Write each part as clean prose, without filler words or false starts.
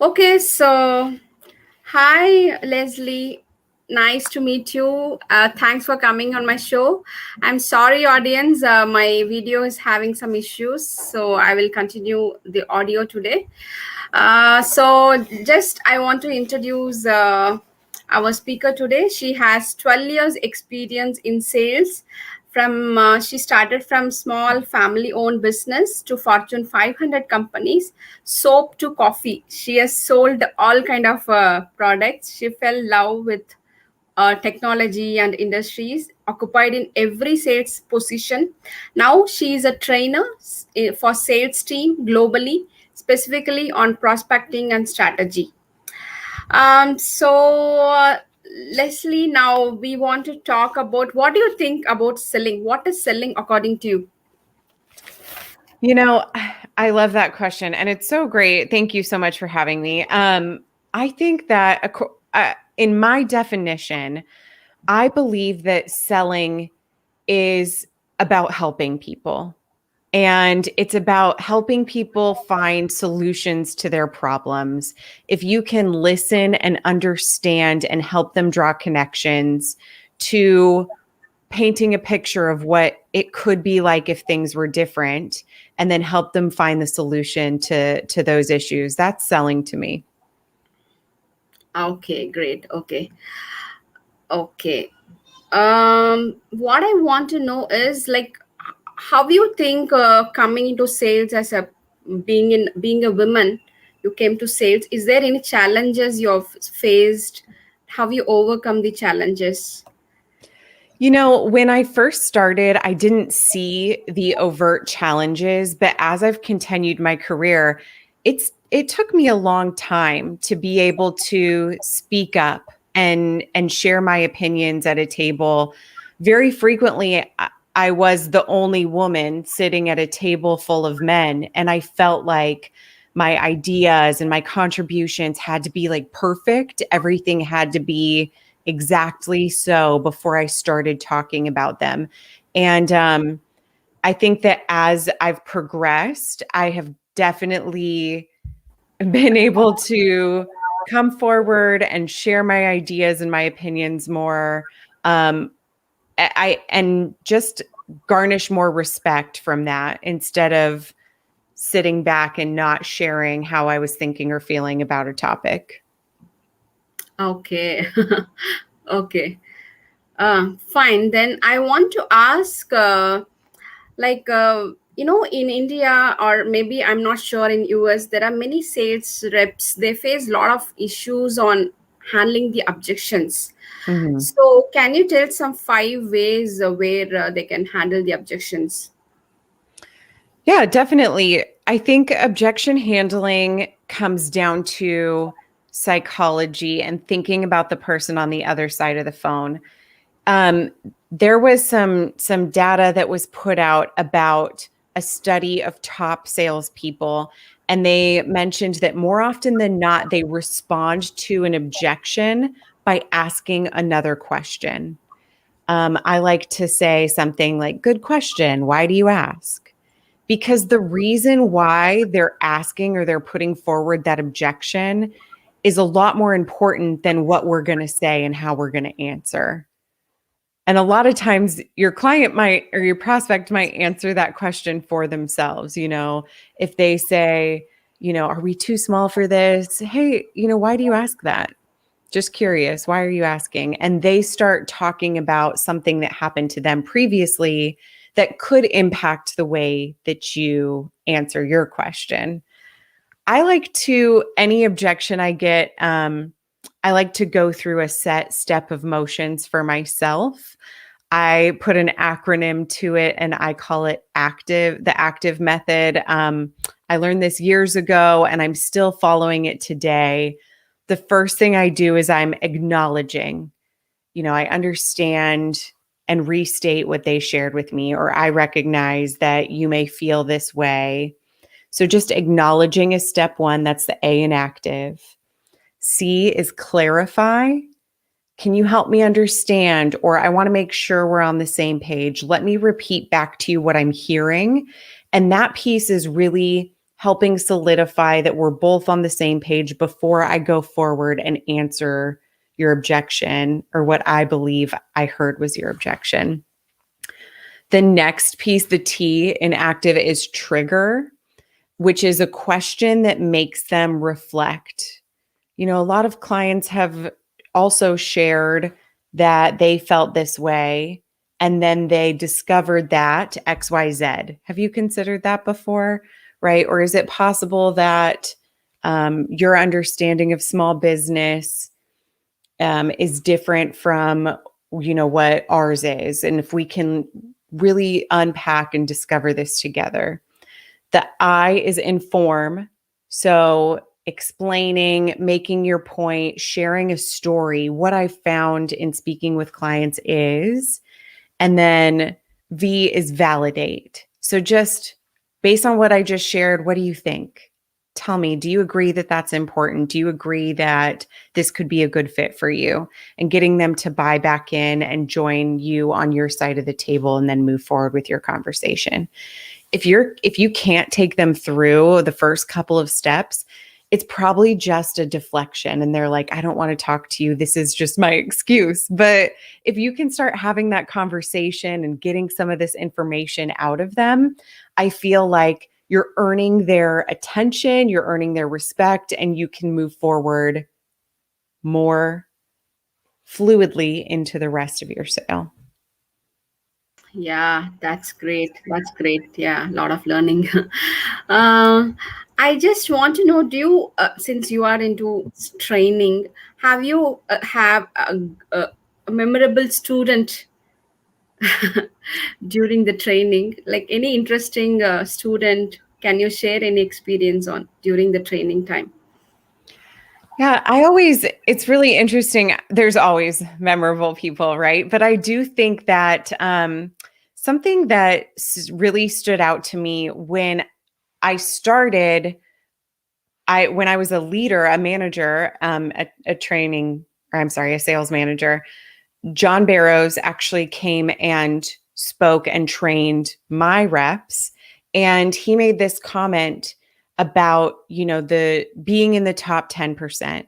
Okay, so hi, Leslie. Nice to meet you. Thanks for coming on my show. I'm sorry, audience. My video is having some issues, so I will continue the audio today. Just I want to introduce our speaker today. She has 12 years experience in sales. She started from small family-owned business to Fortune 500 companies, soap to coffee. She has sold all kind of products. She fell in love with technology and industries, occupied in every sales position. Now she is a trainer for sales team globally, specifically on prospecting and strategy. Um, so, uh, Leslie, now we want to talk about what do you think about selling? What is selling according to you? You know, I love that question, and it's so great. Thank you so much for having me. I think that in my definition, I believe that selling is about helping people. And it's about helping people find solutions to their problems. If you can listen and understand and help them draw connections to painting a picture of what it could be like if things were different, and then help them find the solution to those issues, that's selling to me. Okay, great. Okay. What I want to know is like, how you think coming into sales as a being a woman, you came to sales. Is there any challenges you've faced? Have you overcome the challenges? When I first started, I didn't see the overt challenges, but as I've continued my career, it took me a long time to be able to speak up and share my opinions at a table. Very frequently, I was the only woman sitting at a table full of men, and I felt like my ideas and my contributions had to be like perfect. Everything had to be exactly so before I started talking about them. And I think that as I've progressed, I have definitely been able to come forward and share my ideas and my opinions more. Um, and just garnish more respect from that instead of sitting back and not sharing how I was thinking or feeling about a topic. Okay. Okay. Fine. Then I want to ask, in India, or maybe I'm not sure, in US, there are many sales reps. They face a lot of issues on handling the objections. Mhm. So can you tell some 5 ways where they can handle the objections? Yeah, definitely. I think objection handling comes down to psychology and thinking about the person on the other side of the phone. Um, there was some data that was put out about a study of top salespeople, and they mentioned that more often than not, they respond to an objection by asking another question. I like to say something like, "Good question. Why do you ask?" Because the reason why they're asking or they're putting forward that objection is a lot more important than what we're going to say and how we're going to answer. And a lot of times your client might or your prospect might answer that question for themselves. If they say, "Are we too small for this?" "Hey, why do you ask that?" "Just curious. Why are you asking?" And they start talking about something that happened to them previously that could impact the way that you answer your question. Any objection I get, I like to go through a set step of motions for myself. I put an acronym to it and I call it the active method. I learned this years ago and I'm still following it today. The first thing I do is I'm acknowledging, I understand and restate what they shared with me, or I recognize that you may feel this way. So just acknowledging is step one. That's the A in active. C is clarify. Can you help me understand? Or I want to make sure we're on the same page. Let me repeat back to you what I'm hearing. And that piece is really helping solidify that we're both on the same page before I go forward and answer your objection or what I believe I heard was your objection. The next piece, the T in active, is trigger, which is a question that makes them reflect. You know, a lot of clients have also shared that they felt this way and then they discovered that XYZ. Have you considered that before? Right? Or is it possible that your understanding of small business is different from, you know, what ours is? And if we can really unpack and discover this together. The I is inform. So explaining, making your point, sharing a story. What I found in speaking with clients is, and then V is validate. So just based on what I just shared, what do you think? Tell me, do you agree that that's important? Do you agree that this could be a good fit for you? And getting them to buy back in and join you on your side of the table and then move forward with your conversation. If you can't take them through the first couple of steps, it's probably just a deflection and they're like, I don't want to talk to you. This is just my excuse. But if you can start having that conversation and getting some of this information out of them, I feel like you're earning their attention, you're earning their respect, and you can move forward more fluidly into the rest of your sale. Yeah, that's great. That's great. Yeah, a lot of learning. uh, I just want to know, do you, since you are into training, have you have a memorable student during the training? Like any interesting student? Can you share any experience on during the training time? Yeah, it's really interesting. There's always memorable people, right? But I do think that something that really stood out to me when I started, when I was a leader, a manager, a training, or I'm sorry, a sales manager, John Barrows actually came and spoke and trained my reps. And he made this comment about, you know, the being in the top 10%.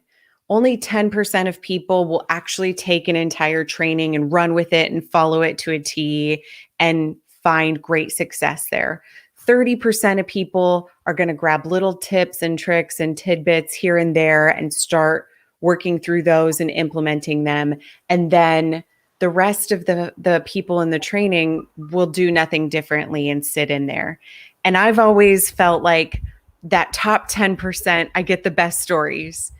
Only 10% of people will actually take an entire training and run with it and follow it to a T and find great success there. 30% of people are going to grab little tips and tricks and tidbits here and there and start working through those and implementing them. And then the rest of the people in the training will do nothing differently and sit in there. And I've always felt like that top 10%, I get the best stories.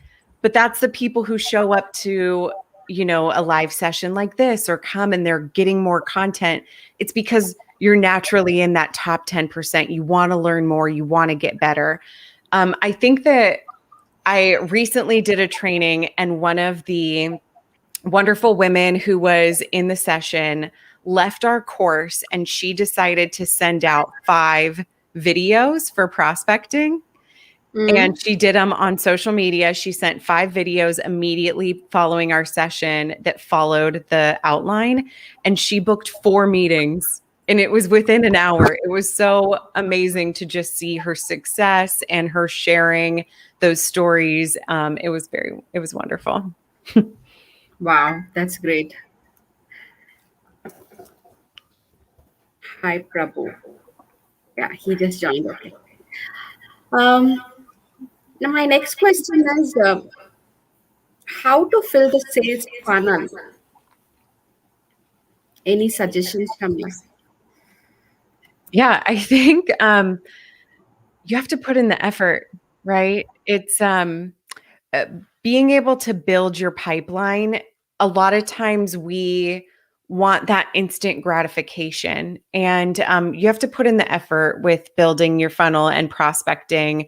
But that's the people who show up to, you know, a live session like this or come and they're getting more content. It's because you're naturally in that top 10%. You want to learn more. You want to get better. I think that I recently did a training and one of the wonderful women who was in the session left our course and she decided to send out 5 videos for prospecting. Mm. And she did them on social media. She sent 5 videos immediately following our session that followed the outline. And she booked 4 meetings. And it was within an hour. It was so amazing to just see her success and her sharing those stories. It was wonderful. Wow, that's great. Hi, Prabhu. Yeah, he just joined. Okay. Um, Now, my next question is how to fill the sales funnel? Any suggestions from you? Yeah, I think you have to put in the effort, right? It's uh, being able to build your pipeline. A lot of times we want that instant gratification, and you have to put in the effort with building your funnel and prospecting.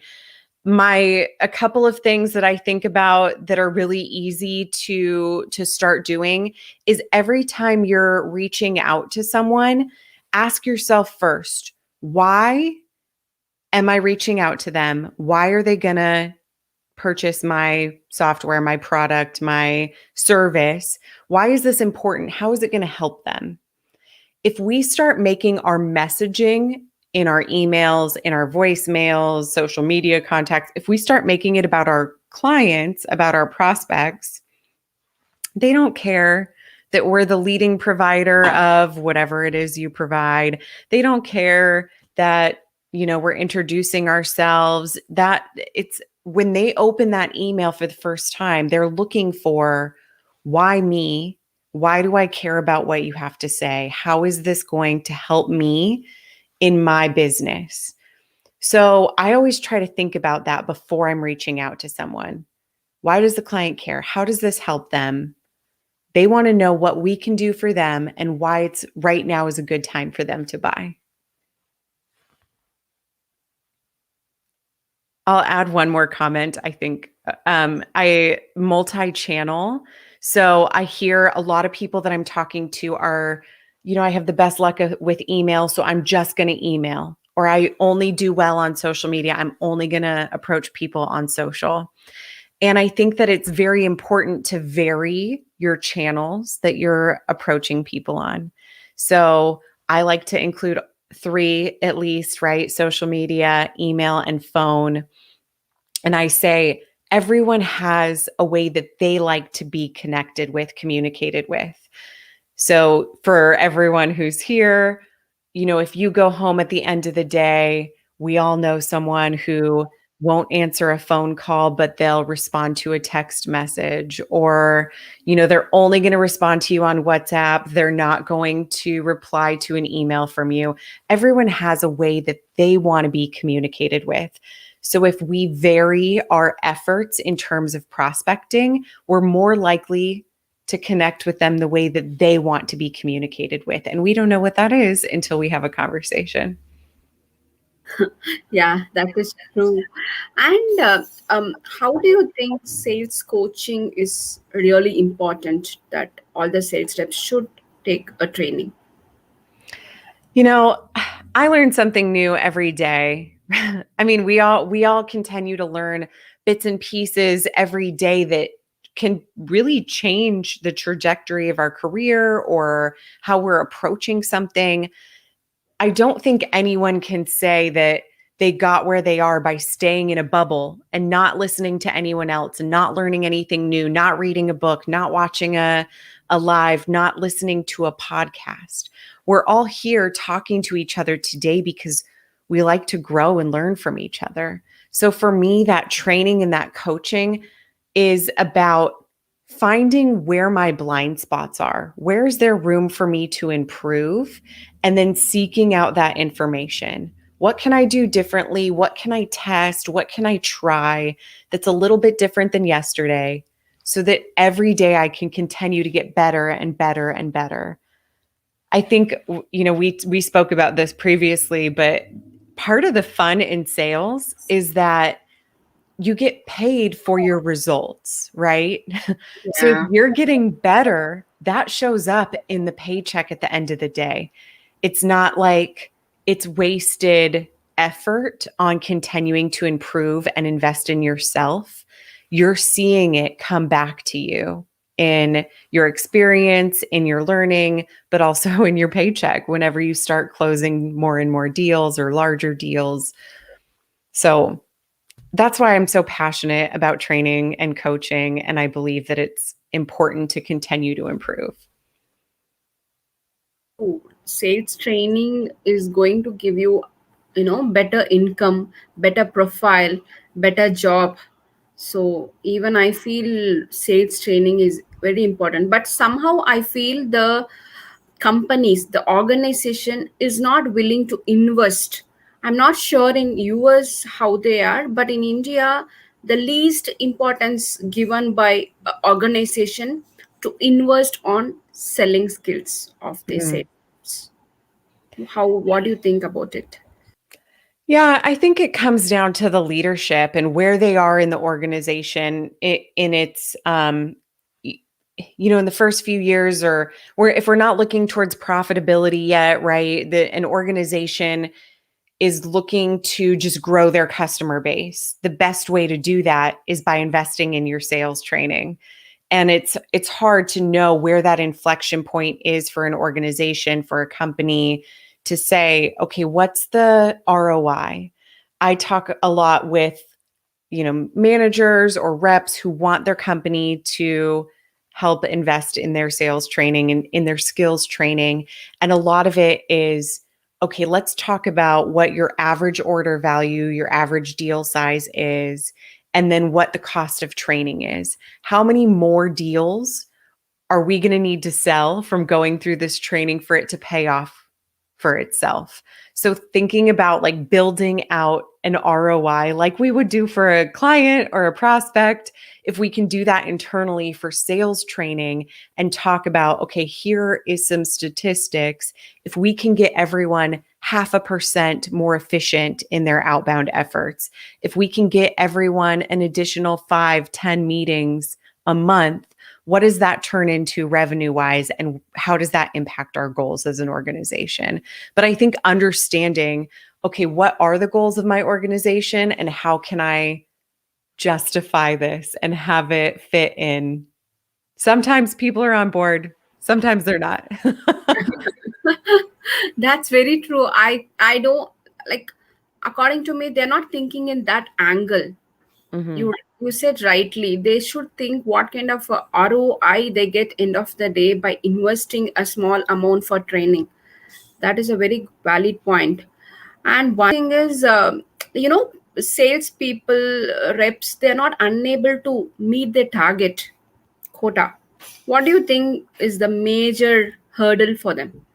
A couple of things that I think about that are really easy to start doing is every time you're reaching out to someone, ask yourself first, why am I reaching out to them? Why are they going to purchase my software, my product, my service? Why is this important? How is it going to help them? If we start making our messaging in our emails, in our voicemails, social media contacts, if we start making it about our clients, about our prospects, they don't care that we're the leading provider of whatever it is you provide. They don't care that, we're introducing ourselves. That it's when they open that email for the first time, they're looking for, why me? Why do I care about what you have to say? How is this going to help me in my business? So I always try to think about that before I'm reaching out to someone. Why does the client care? How does this help them? They want to know what we can do for them and why it's right now is a good time for them to buy. I'll add one more comment. I think I multi-channel. So I hear a lot of people that I'm talking to are, I have the best luck with email, so I'm just going to email. Or I only do well on social media. I'm only going to approach people on social. And I think that it's very important to vary your channels that you're approaching people on. So I like to include 3 at least, right? Social media, email, and phone. And I say everyone has a way that they like to be connected with, communicated with. So for everyone who's here, if you go home at the end of the day, we all know someone who won't answer a phone call, but they'll respond to a text message, or, they're only going to respond to you on WhatsApp. They're not going to reply to an email from you. Everyone has a way that they want to be communicated with. So if we vary our efforts in terms of prospecting, we're more likely to connect with them the way that they want to be communicated with. And we don't know what that is until we have a conversation. Yeah, that is true. And how do you think sales coaching is really important that all the sales reps should take a training? You know, I learn something new every day. I mean, we all continue to learn bits and pieces every day that can really change the trajectory of our career or how we're approaching something. I don't think anyone can say that they got where they are by staying in a bubble and not listening to anyone else and not learning anything new, not reading a book, not watching a live, not listening to a podcast. We're all here talking to each other today because we like to grow and learn from each other. So for me, that training and that coaching is about finding where my blind spots are. Where's there room for me to improve? And then seeking out that information. What can I do differently? What can I test? What can I try that's a little bit different than yesterday so that every day I can continue to get better and better and better? I think, we spoke about this previously, but part of the fun in sales is that you get paid for your results, right? So if Yeah. you're getting better, that shows up in the paycheck at the end of the day. It's not like it's wasted effort on continuing to improve and invest in yourself. You're seeing it come back to you in your experience, in your learning, but also in your paycheck whenever you start closing more and more deals or larger deals. So that's why I'm so passionate about training and coaching. And I believe that it's important to continue to improve. Sales training is going to give you, better income, better profile, better job. So even I feel sales training is very important, but somehow I feel the companies, the organization is not willing to invest. I'm not sure in US how they are, but in India, the least importance given by organization to invest on selling skills of their Mm. sales. How, what do you think about it? Yeah, I think it comes down to the leadership and where they are in the organization in its, in the first few years, or where if we're not looking towards profitability yet, right? An organization is looking to just grow their customer base. The best way to do that is by investing in your sales training. And it's hard to know where that inflection point is for an organization, for a company to say, okay, what's the ROI? I talk a lot with, managers or reps who want their company to help invest in their sales training and in their skills training. And a lot of it is, okay, let's talk about what your average order value, your average deal size is, and then what the cost of training is. How many more deals are we going to need to sell from going through this training for it to pay off for itself? So thinking about like building out an ROI like we would do for a client or a prospect, if we can do that internally for sales training and talk about, okay, here is some statistics. If we can get everyone 0.5% more efficient in their outbound efforts, if we can get everyone an additional 5-10 meetings a month, what does that turn into revenue wise, and how does that impact our goals as an organization? But I think understanding, okay, what are the goals of my organization and how can I justify this and have it fit in? Sometimes people are on board, sometimes they're not. That's very true. I don't like, according to me, they're not thinking in that angle. Mm-hmm. You said rightly, they should think what kind of ROI they get end of the day by investing a small amount for training. That is a very valid point. And one thing is, salespeople, reps, they're not unable to meet their target quota. What do you think is the major hurdle for them?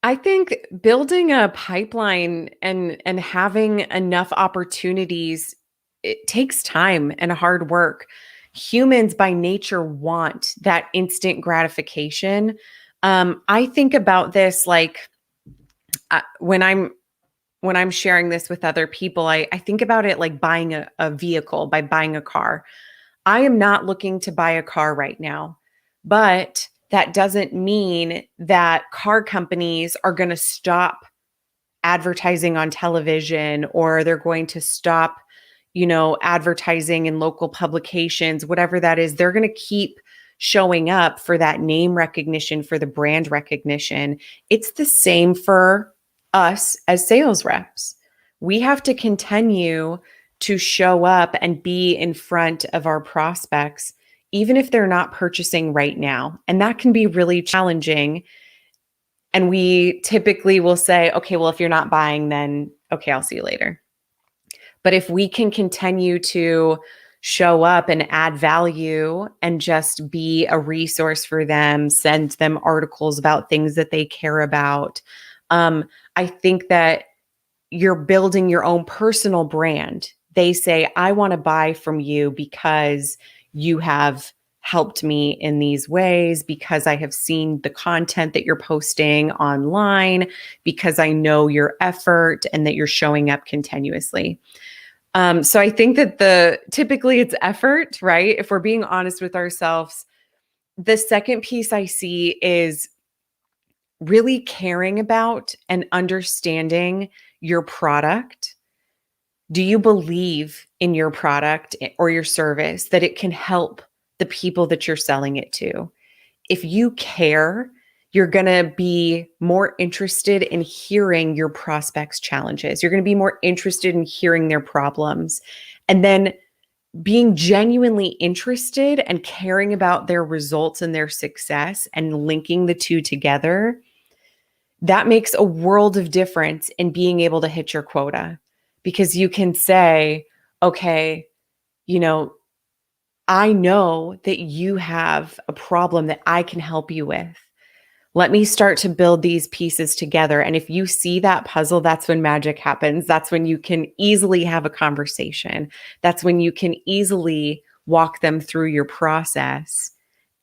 I think building a pipeline and having enough opportunities, it takes time and hard work. Humans by nature want that instant gratification. I think about this like when I'm sharing this with other people, I think about it like buying a vehicle, by buying a car. I am not looking to buy a car right now, but that doesn't mean that car companies are going to stop advertising on television or they're going to stop, advertising in local publications, whatever that is. They're going to keep showing up for that name recognition, for the brand recognition. It's the same for us as sales reps. We have to continue to show up and be in front of our prospects, even if they're not purchasing right now. And that can be really challenging. And we typically will say, okay, well, if you're not buying, then okay, I'll see you later. But if we can continue to show up and add value and just be a resource for them, send them articles about things that they care about, I think that you're building your own personal brand. They say, I want to buy from you because you have helped me in these ways, because I have seen the content that you're posting online, because I know your effort and that you're showing up continuously. So I think that typically it's effort, right? If we're being honest with ourselves, the second piece I see is really caring about and understanding your product. Do you believe in your product or your service that it can help the people that you're selling it to? If you care, you're going to be more interested in hearing your prospects' challenges. You're going to be more interested in hearing their problems. And then being genuinely interested and caring about their results and their success and linking the two together, that makes a world of difference in being able to hit your quota, because you can say, okay, I know that you have a problem that I can help you with. Let me start to build these pieces together. And if you see that puzzle, that's when magic happens. That's when you can easily have a conversation. That's when you can easily walk them through your process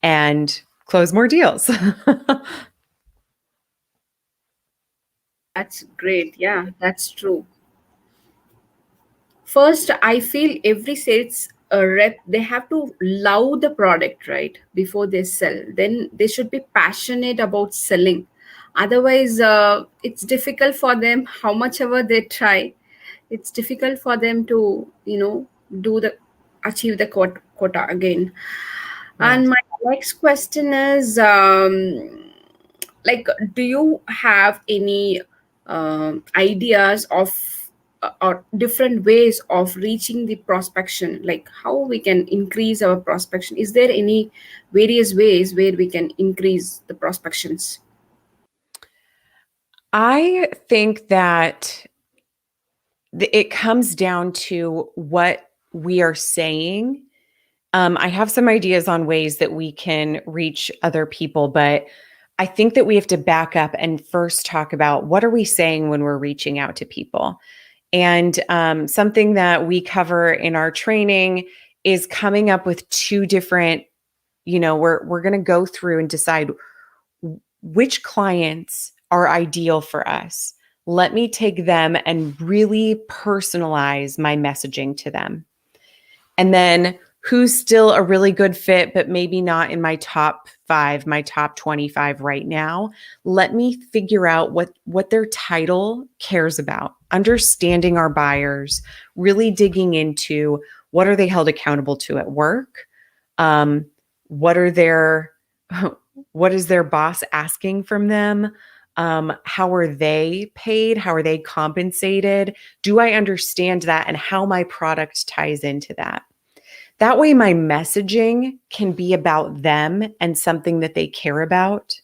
and close more deals. That's great. Yeah, that's true. First, I feel every sales rep, they have to love the product, right, before they sell. Then they should be passionate about selling. Otherwise, it's difficult for them. How much ever they try, it's difficult for them to do the achieve the quota again. Yeah. And my next question is, like, do you have any ideas of or different ways of reaching the prospection, like how we can increase our prospection? Is there any various ways where we can increase the prospections? I think that it comes down to what we are saying. I have some ideas on ways that we can reach other people, but I think that we have to back up and first talk about what are we saying when we're reaching out to people. And something that we cover in our training is coming up with two different, we're going to go through and decide which clients are ideal for us. Let me take them and really personalize my messaging to them. And then who's still a really good fit, but maybe not in my top 5, my top 25 right now. Let me figure out what their title cares about, understanding our buyers, really digging into what are they held accountable to at work? What are their what is their boss asking from them? How are they paid? How are they compensated? Do I understand that and how my product ties into that? That way, my messaging can be about them and something that they care about,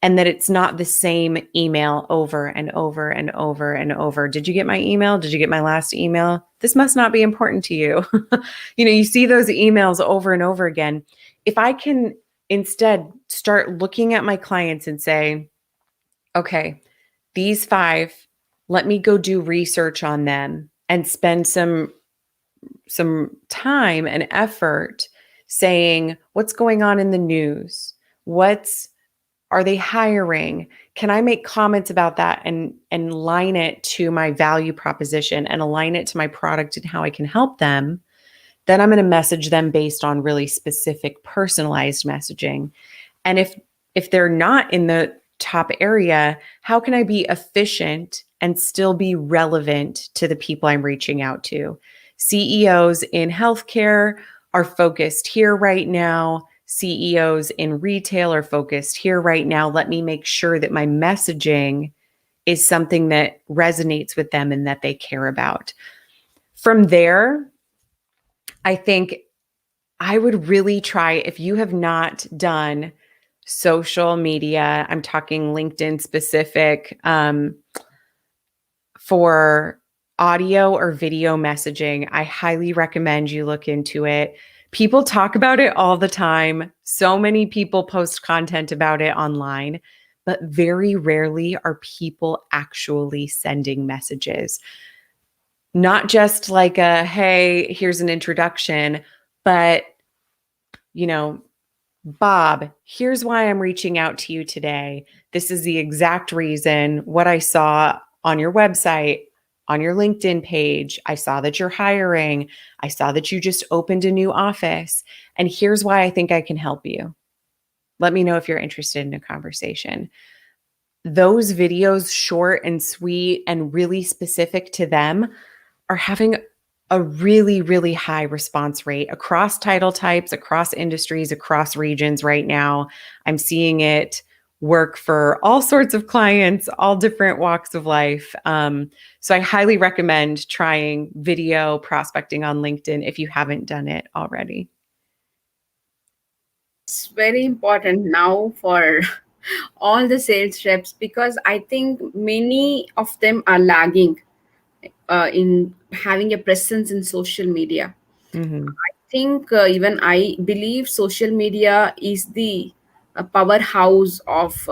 and that it's not the same email over and over and over and over. Did you get my email? Did you get my last email? This must not be important to you. You see those emails over and over again. If I can instead start looking at my clients and say, okay, these 5, let me go do research on them and spend some time and effort saying what's going on in the news, are they hiring, can I make comments about that and line it to my value proposition and align it to my product and how I can help them. Then I'm going to message them based on really specific personalized messaging. And if they're not in the top area, how can I be efficient and still be relevant to the people I'm reaching out to? CEOs in healthcare are focused here right now. CEOs in retail are focused here right now. Let me make sure that my messaging is something that resonates with them and that they care about. From there, I think I would really try, if you have not done social media, I'm talking LinkedIn specific, for audio or video messaging, I highly recommend you look into it. People talk about it all the time. So many people post content about it online, but very rarely are people actually sending messages. Not just like a, hey, here's an introduction, but, Bob, here's why I'm reaching out to you today. This is the exact reason, what I saw on your website, on your LinkedIn page. I saw that you're hiring. I saw that you just opened a new office. And here's why I think I can help you. Let me know if you're interested in a conversation. Those videos, short and sweet and really specific to them, are having a really, really high response rate across title types, across industries, across regions right now. I'm seeing it work for all sorts of clients, all different walks of life. So I highly recommend trying video prospecting on LinkedIn if you haven't done it already. It's very important now for all the sales reps, because I think many of them are lagging in having a presence in social media. Mm-hmm. I think even I believe social media is the powerhouse of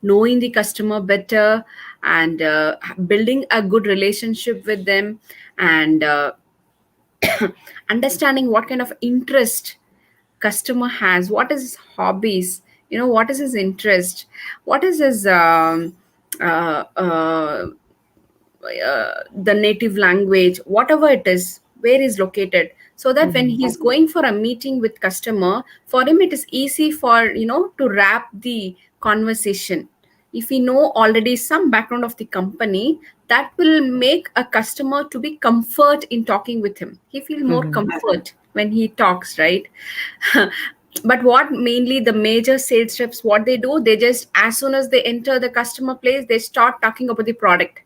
knowing the customer better, and building a good relationship with them, and understanding what kind of interest customer has, what is his hobbies, what is his interest, what is his uh, uh, the native language, whatever it is, where is located, so that when Mm-hmm. he's going for a meeting with customer, for him it is easy for to wrap the conversation. If we know already some background of the company, that will make a customer to be comfort in talking with him. He feel more Mm-hmm. comfort when he talks, right? But what mainly the major sales reps, what they do, they just, as soon as they enter the customer place, they start talking about the product,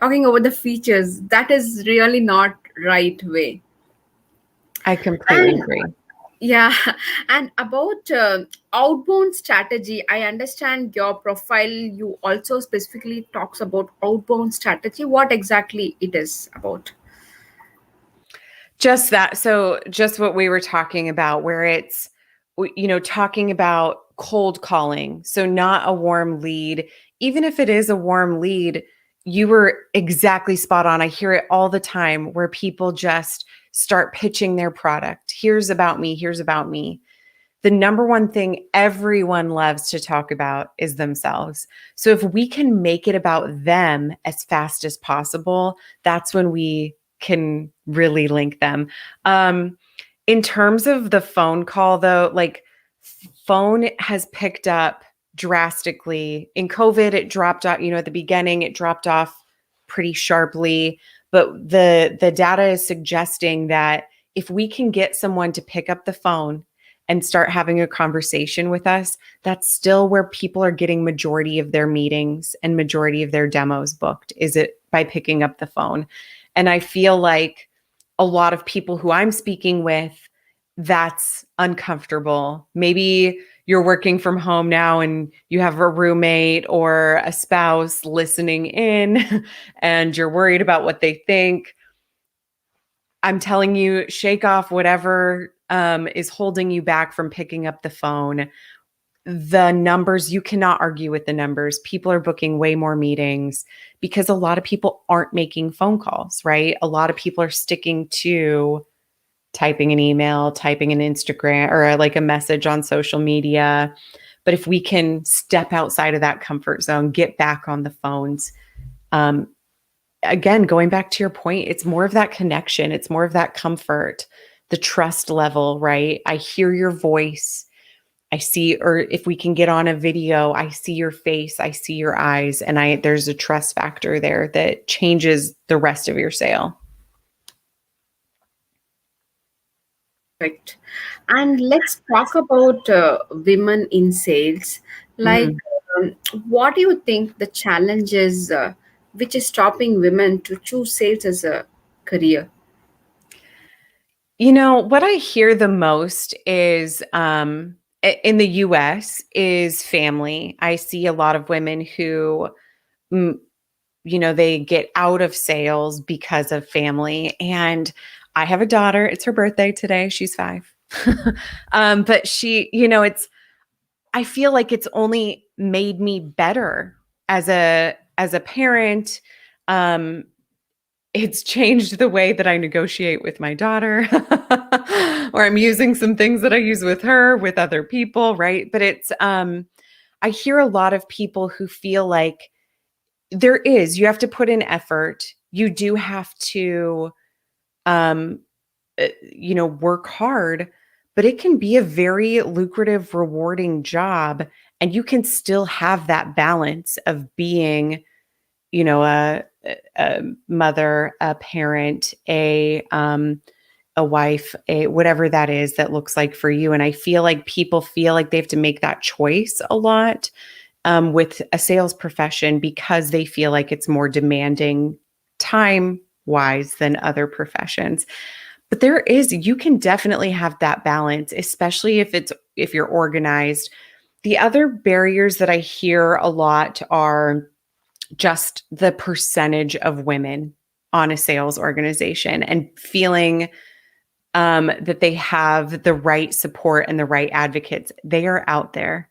talking about the features. That is really not right way. I completely And agree. yeah, and about outbound strategy, I understand your profile, you also specifically talks about outbound strategy. What exactly it is about? Just that. So, just what we were talking about, where it's, talking about cold calling. So, not a warm lead. Even if it is a warm lead, you were exactly spot on. I hear it all the time where people just start pitching their product. Here's about me. Here's about me. The number one thing everyone loves to talk about is themselves. So if we can make it about them as fast as possible, that's when we can really link them. Um, in terms of the phone call, though, like phone has picked up drastically. In COVID, it dropped off, at the beginning, it dropped off pretty sharply. But the data is suggesting that if we can get someone to pick up the phone and start having a conversation with us, that's still where people are getting majority of their meetings and majority of their demos booked, is it by picking up the phone. And I feel like a lot of people who I'm speaking with, that's uncomfortable. Maybe you're working from home now and you have a roommate or a spouse listening in and you're worried about what they think. I'm telling you, shake off whatever is holding you back from picking up the phone. The numbers, you cannot argue with the numbers. People are booking way more meetings because a lot of people aren't making phone calls, right? A lot of people are sticking to typing an email, typing an Instagram or like a message on social media. But if we can step outside of that comfort zone, get back on the phones, um, again, going back to your point, it's more of that connection, it's more of that comfort, the trust level, right? I hear your voice. I see, or if we can get on a video, I see your face, I see your eyes, and there's a trust factor there that changes the rest of your sale. Correct. And let's talk about women in sales. Like, Mm. um, what do you think the challenges which is stopping women to choose sales as a career? What I hear the most is in the US is family. I see a lot of women who mm, they get out of sales because of family. And I have a daughter. It's her birthday today. She's 5. But she, I feel like it's only made me better as a parent. Um, it's changed the way that I negotiate with my daughter, or I'm using some things that I use with her, with other people, right? But I hear a lot of people who feel like you have to put in effort. You do have to, um, work hard, but it can be a very lucrative, rewarding job. And you can still have that balance of being, a mother, a parent, a wife, a whatever that is that looks like for you. And I feel like people feel like they have to make that choice a lot with a sales profession because they feel like it's more demanding time wise than other professions. But you can definitely have that balance, especially if you're organized. The other barriers that I hear a lot are just the percentage of women on a sales organization and feeling that they have the right support and the right advocates. They are out there.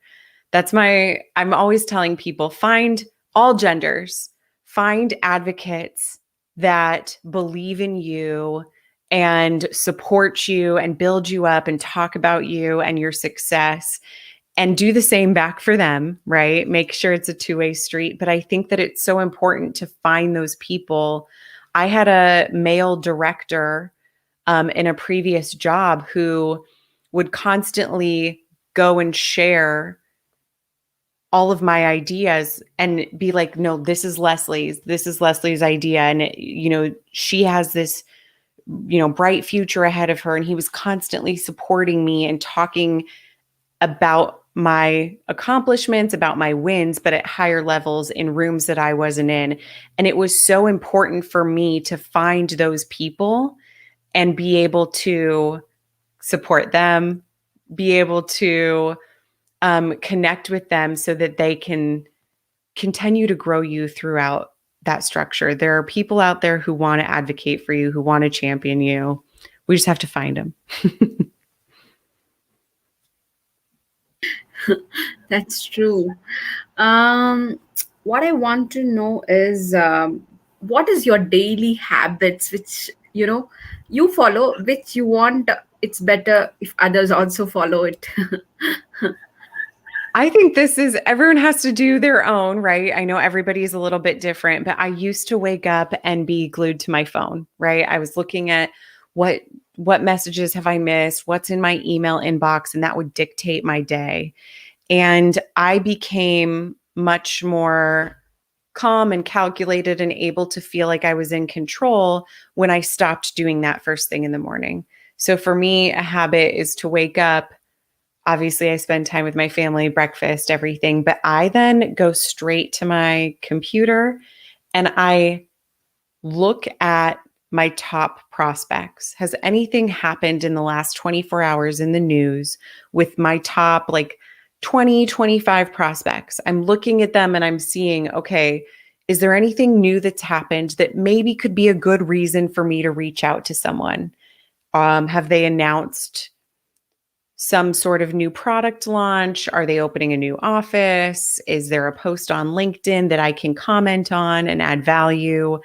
I'm always telling people, find all genders, find advocates that believe in you and support you and build you up and talk about you and your success and do the same back for them, right? Make sure it's a two-way street. But I think that it's so important to find those people. I had a male director in a previous job who would constantly go and share all of my ideas and be like, no, this is Leslie's idea. And, she has this bright future ahead of her. And he was constantly supporting me and talking about my accomplishments, about my wins, but at higher levels in rooms that I wasn't in. And it was so important for me to find those people and be able to support them, be able to connect with them so that they can continue to grow you throughout that structure. There are people out there who want to advocate for you, who want to champion you. We just have to find them. That's true. Um, what I want to know is what is your daily habits which you follow, which you want it's better if others also follow it. I think this is everyone has to do their own, right? I know everybody's a little bit different, but I used to wake up and be glued to my phone, right? I was looking at what messages have I missed, what's in my email inbox, and that would dictate my day. And I became much more calm and calculated and able to feel like I was in control when I stopped doing that first thing in the morning. So for me, a habit is to wake up. Obviously, I spend time with my family, breakfast, everything, but I then go straight to my computer and I look at my top prospects. Has anything happened in the last 24 hours in the news with my top 20, 25 prospects? I'm looking at them and I'm seeing, okay, is there anything new that's happened that maybe could be a good reason for me to reach out to someone? Have they announced some sort of new product launch? Are they opening a new office? Is there a post on LinkedIn that I can comment on and add value?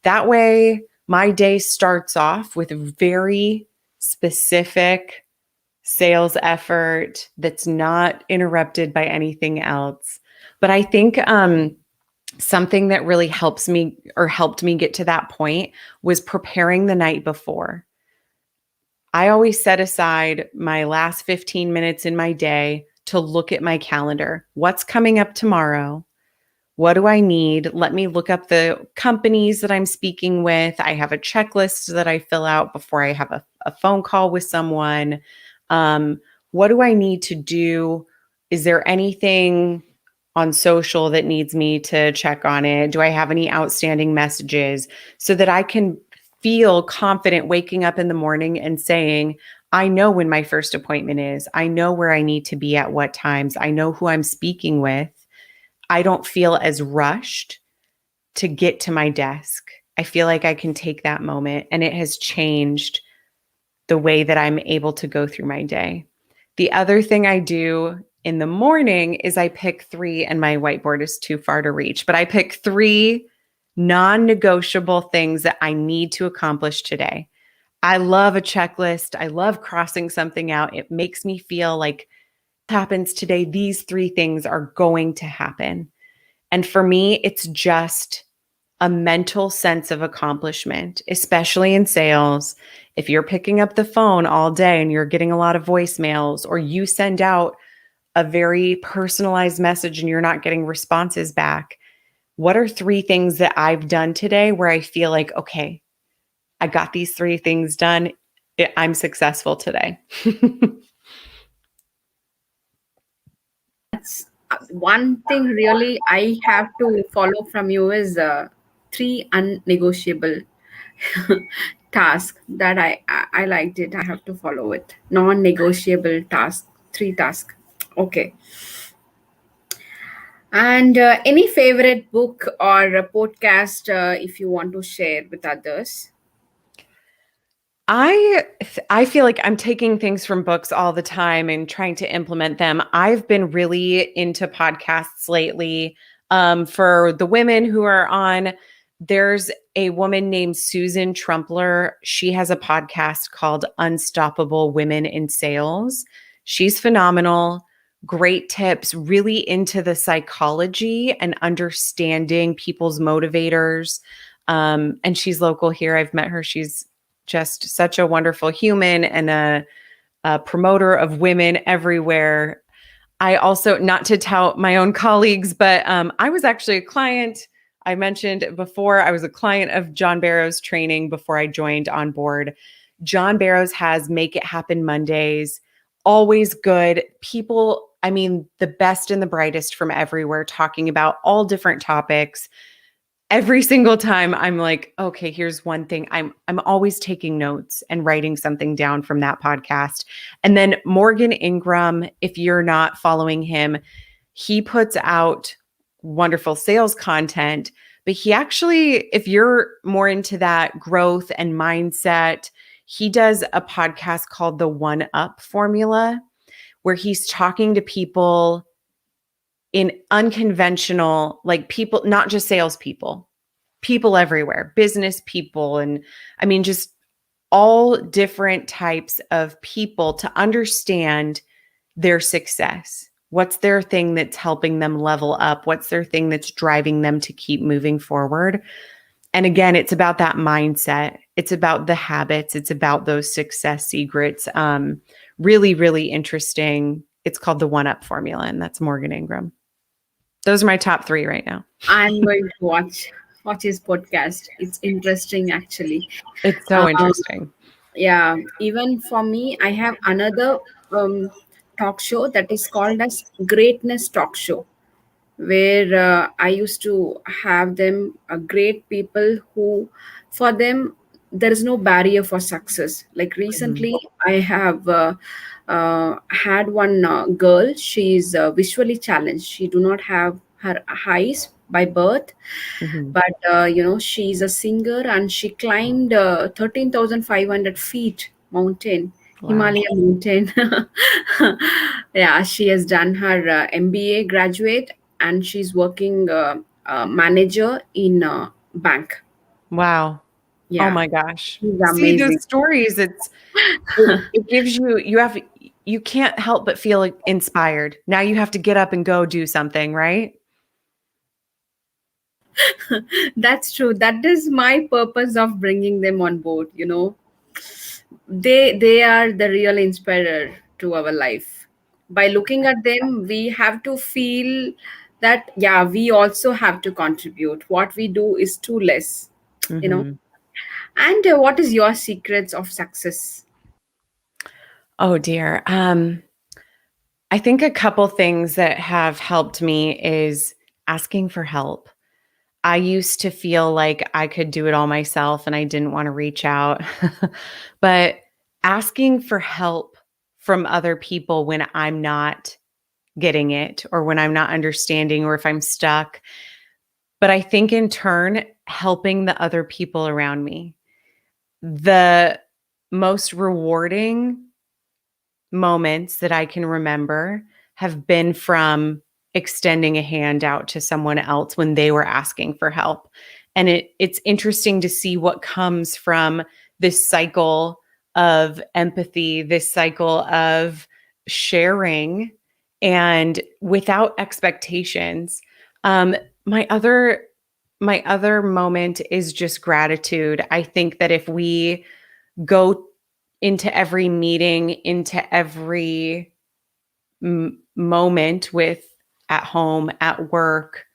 That way, my day starts off with a very specific sales effort that's not interrupted by anything else. But I think something that really helped me get to that point was preparing the night before. I always set aside my last 15 minutes in my day to look at my calendar. What's coming up tomorrow? What do I need? Let me look up the companies that I'm speaking with. I have a checklist that I fill out before I have a phone call with someone. What do I need to do? Is there anything on social that needs me to check on it? Do I have any outstanding messages so that I can feel confident waking up in the morning and saying, I know when my first appointment is. I know where I need to be at what times. I know who I'm speaking with. I don't feel as rushed to get to my desk. I feel like I can take that moment, and it has changed the way that I'm able to go through my day. The other thing I do in the morning is I pick 3, and my whiteboard is too far to reach, but I pick 3 non-negotiable things that I need to accomplish today. I love a checklist. I love crossing something out. It makes me feel like happens today, these 3 things are going to happen. And for me, it's just a mental sense of accomplishment, especially in sales. If you're picking up the phone all day and you're getting a lot of voicemails, or you send out a very personalized message and you're not getting responses back, what are 3 things that I've done today where I feel like, okay, I got these 3 things done. I'm successful today. That's one thing really I have to follow from you is 3 unnegotiable task that I liked it. I have to follow it. Non-negotiable task, 3 task. Okay. And any favorite book or a podcast if you want to share with others? I feel like I'm taking things from books all the time and trying to implement them. I've been really into podcasts lately. For the women who are on, there's a woman named Susan Trumpler. She has a podcast called Unstoppable Women in Sales. She's phenomenal. Great tips, really into the psychology and understanding people's motivators. And she's local here. I've met her. She's just such a wonderful human and a promoter of women everywhere. I also, not to tout my own colleagues, but I was actually a client. I mentioned before, I was a client of John Barrow's training before I joined on board. John Barrow's has Make It Happen Mondays, always good. People, I mean, the best and the brightest from everywhere talking about all different topics. Every single time I'm like, okay, here's one thing. I'm always taking notes and writing something down from that podcast. And then Morgan Ingram, if you're not following him, he puts out wonderful sales content, but he actually, if you're more into that growth and mindset, he does a podcast called The One Up Formula, where he's talking to people in unconventional, like people, not just salespeople, people everywhere, business people. And I mean, just all different types of people to understand their success. What's their thing that's helping them level up? What's their thing that's driving them to keep moving forward? And again, it's about that mindset. It's about the habits. It's about those success secrets. Really, really interesting. It's called the One Up Formula, and that's Morgan Ingram. Those are my top 3 right now. I'm going to watch his podcast. It's interesting, actually. It's so interesting. Yeah, even for me, I have another talk show that is called as Greatness Talk Show, where I used to have them great people who, for them, there is no barrier for success. Like Mhm. recently, I have had one girl. She is visually challenged. She do not have her eyes by birth, Mhm. but she's a singer and she climbed 13,500 feet mountain, Wow. Himalaya mountain. Yeah, she has done her MBA graduate and she's working manager in a bank. Wow. Oh Yeah, my gosh. she's See those amazing. stories, it gives you you can't help but feel like inspired. Now you have to get up and go do something, right? That's true. That is my purpose of bringing them on board. They are the real inspirer to our life. By looking at them, we have to feel that, yeah, we also have to contribute. What we do is too less you know Mhm. and what is your secrets of success? Oh dear. I think a couple things that have helped me is asking for help. I used to feel like I could do it all myself and I didn't want to reach out. But asking for help from other people when I'm not getting it or when I'm not understanding or if I'm stuck. But I think in turn, helping the other people around me. The most rewarding moments that I can remember have been from extending a hand out to someone else when they were asking for help. And it's interesting to see what comes from this cycle of empathy, this cycle of sharing and without expectations. Um, my other my other moment is just gratitude. I think that if we go into every meeting, into every moment with at home, at work,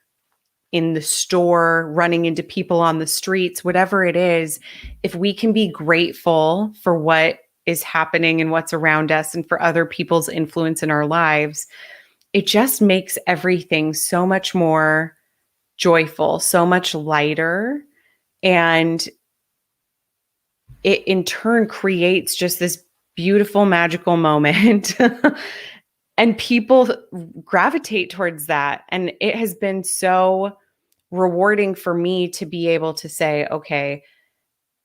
in the store, running into people on the streets, whatever it is, if we can be grateful for what is happening and what's around us and for other people's influence in our lives, it just makes everything so much more joyful, so much lighter. And it in turn creates just this beautiful, magical moment. And people gravitate towards that. And it has been so rewarding for me to be able to say, okay,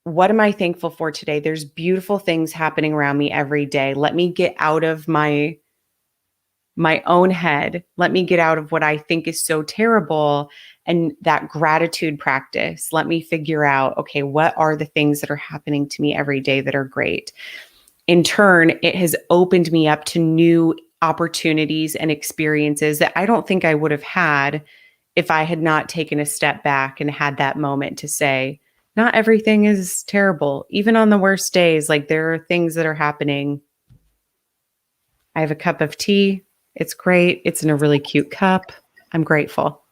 what am I thankful for today? There's beautiful things happening around me every day. Let me get out of my own head. Let me get out of what I think is so terrible and that gratitude practice. Let me figure out, okay, what are the things that are happening to me every day that are great? In turn, it has opened me up to new opportunities and experiences that I don't think I would have had if I had not taken a step back and had that moment to say, not everything is terrible. Even on the worst days, like there are things that are happening. I have a cup of tea. It's great. It's in a really cute cup. I'm grateful.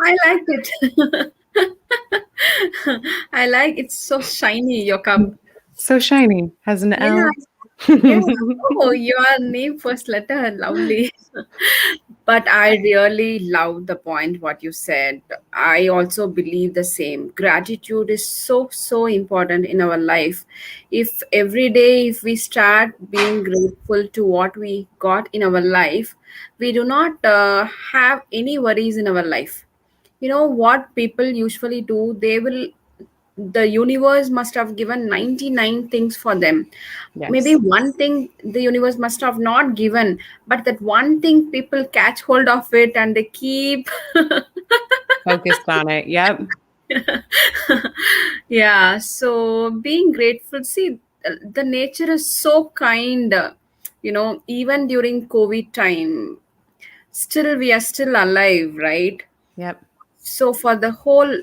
I like it. I like it's so shiny, your cup. So shiny. Has an Yeah, L. yeah. Oh, your name first letter, lovely. But I really love the point what you said. I also believe the same. Gratitude is so, so important in our life. If every day, if we start being grateful to what we got in our life, we do not have any worries in our life. You know what people usually do? They will, the universe must have given 99 things for them. Maybe Yes. one thing the universe must have not given, but that one thing people catch hold of it and they keep. Focused on it. Yep. Yeah, so being grateful, see, the nature is so kind, even during COVID time, still we are still alive, right? Yep. So for the whole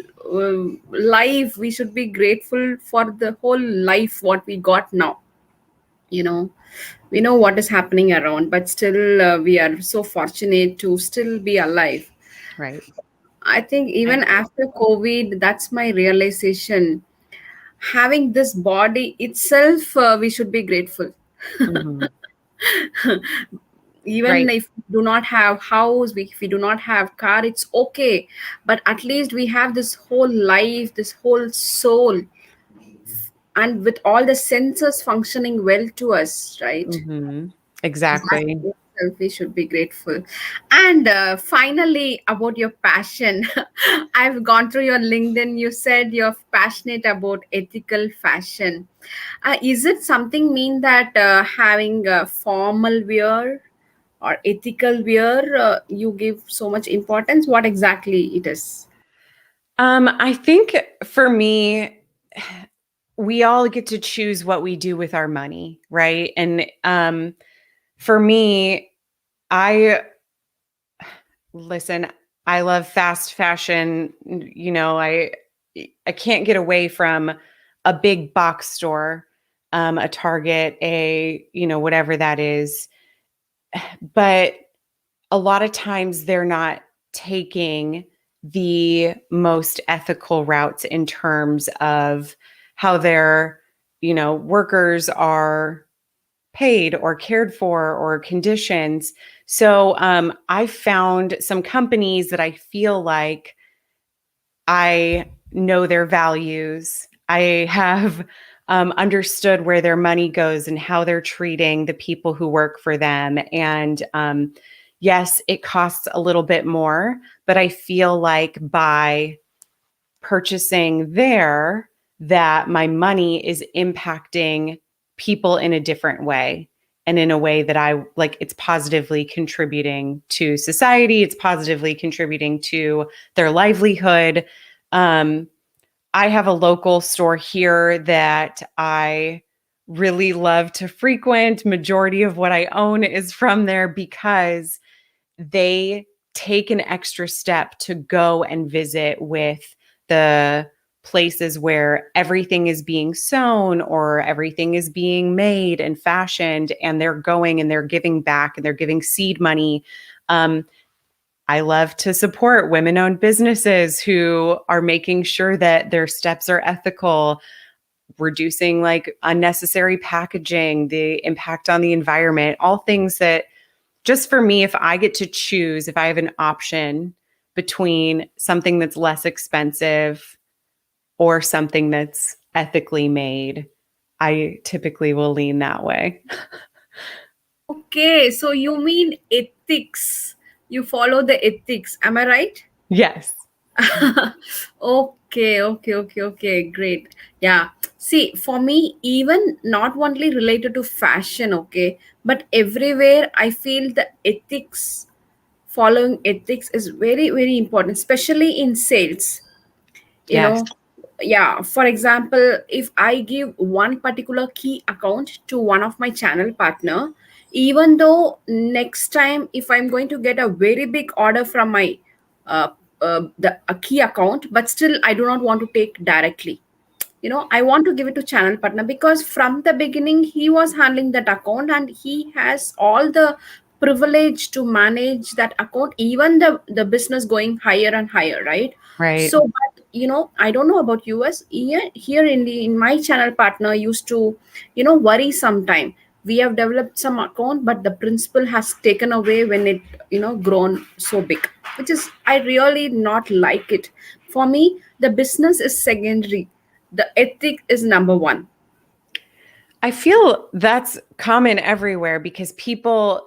life we should be grateful for the whole life what we got now. you know we know what is happening around, but still we are so fortunate to still be alive. Right. I think even I, after COVID, that's my realization. Having this body itself, we should be grateful. mhm. Even Right. if we do not have house, if we do not have car, it's okay, but at least we have this whole life, this whole soul, and with all the senses functioning well to us, right? Mhm. That Exactly. itself we should be grateful. And finally, about your passion, I've gone through your LinkedIn. You said you're passionate about ethical fashion. Is it something mean that having formal wear or ethical wear, you give so much importance? What exactly it is? I think for me, we all get to choose what we do with our money, right? And for me, I listen, I love fast fashion. I can't get away from a big box store, a Target, whatever that is. But a lot of times they're not taking the most ethical routes in terms of how their, workers are paid or cared for or conditions. So I found some companies that I feel like I know their values. I have understood where their money goes and how they're treating the people who work for them. And yes, it costs a little bit more, but I feel like by purchasing there, that my money is impacting people in a different way and in a way that I like it's positively contributing to society, it's positively contributing to their livelihood. Um, I have a local store here that I really love to frequent. Majority of what I own is from there because they take an extra step to go and visit with the places where everything is being sewn or everything is being made and fashioned, and they're going and they're giving back and they're giving seed money. I love to support women owned businesses who are making sure that their steps are ethical, reducing like unnecessary packaging, the impact on the environment, all things that just for me, if I get to choose, if I have an option between something that's less expensive or something that's ethically made, I typically will lean that way. Okay, so you mean ethics. You follow the ethics. Am I right? Yes. Okay, great. Yeah. See, for me, even not only related to fashion, okay, but everywhere I feel the ethics, following ethics is very, very important, especially in sales. you Yes. know yeah, for example, if I give one particular key account to one of my channel partner, even though next time if I'm going to get a very big order from my uh, the a key account, but still I do not want to take directly. I want to give it to channel partner because from the beginning he was handling that account and he has all the privilege to manage that account, even the business going higher and higher, right? Right. So but I don't know about us here in my channel partner used to worry sometime. We have developed some account, but the principal has taken away when it grown so big, which is I really not like it. For me, the business is secondary, the ethic is number one. I feel that's common everywhere because people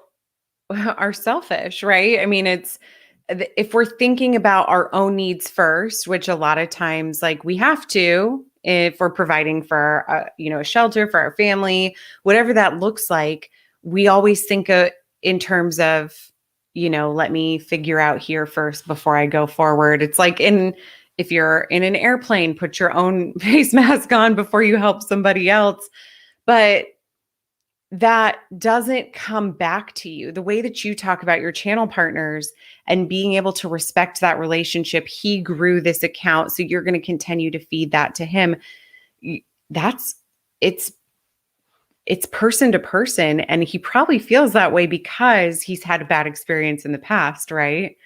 are selfish, right? I mean, it's if we're thinking about our own needs first, which a lot of times like we have to if we're providing for a shelter for our family, whatever that looks like, we always think in terms of, let me figure out here first before I go forward. It's like if you're in an airplane, put your own face mask on before you help somebody else. But that doesn't come back to you. The way that you talk about your channel partners and being able to respect that relationship, he grew this account, so you're going to continue to feed that to him. That's it's it's person to person, and he probably feels that way because he's had a bad experience in the past, right?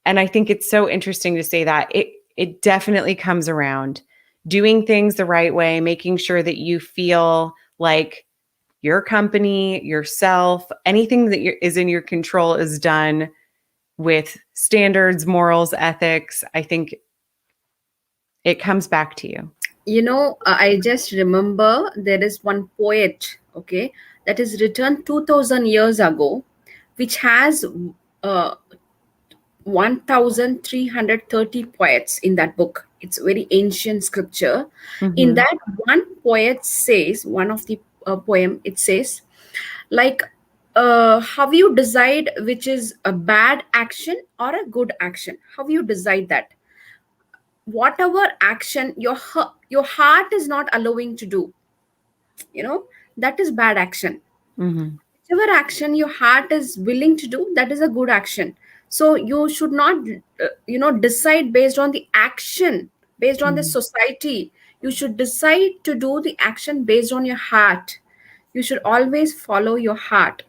And I think it's so interesting to say that it definitely comes around doing things the right way, making sure that you feel like your company, yourself, anything that is in your control is done with standards, morals, ethics. I think it comes back to you. I just remember there is one poet, okay, that is written 2000 years ago, which has uh, 1330 poets in that book. It's very ancient scripture. In Mm-hmm. that, one poet says, one of the poem, it says, like, how you decide which is a bad action or a good action? How you decide that? Whatever action your heart is not allowing to do, you know that is bad action. Mm-hmm. Whichever action your heart is willing to do, that is a good action. So you should not decide based on the action, based on the Mm-hmm. society. You should decide to do the action based on your heart. You should always follow your heart.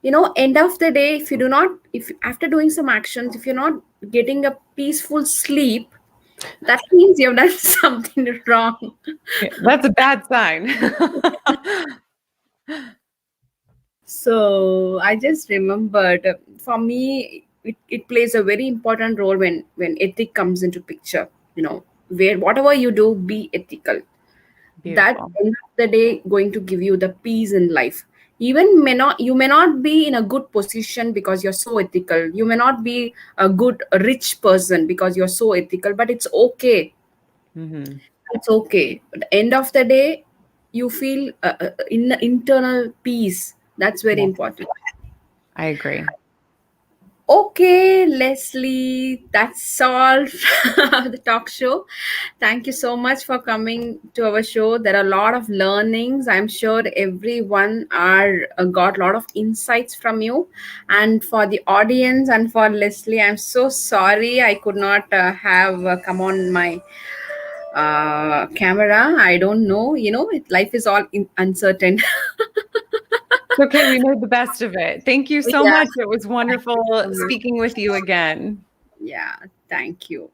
End of the day, if you do not, if after doing some actions, if you're not getting a peaceful sleep, that means you've done something wrong. Yeah, that's a bad sign. So I just remembered, for me, it plays a very important role when ethic comes into picture. Where whatever you do, be ethical. That Beautiful. end of the day going to give you the peace in life. Even you may not be in a good position because you're so ethical. You may not be a good rich person because you're so ethical, but it's okay. Mm-hmm. It's okay. At the end of the day, you feel internal peace. That's very Yeah, important. I agree. Okay, Leslie, that's all the talk show. Thank you so much for coming to our show. There are a lot of learnings. I'm sure everyone are got a lot of insights from you. And for the audience and for Leslie, I'm so sorry I could not have come on my camera. I don't know. Life is all uncertain. It's okay. We made the best of it. Thank you so Yeah. much. It was Thank you wonderful so much. speaking with you again. Yeah. Thank you.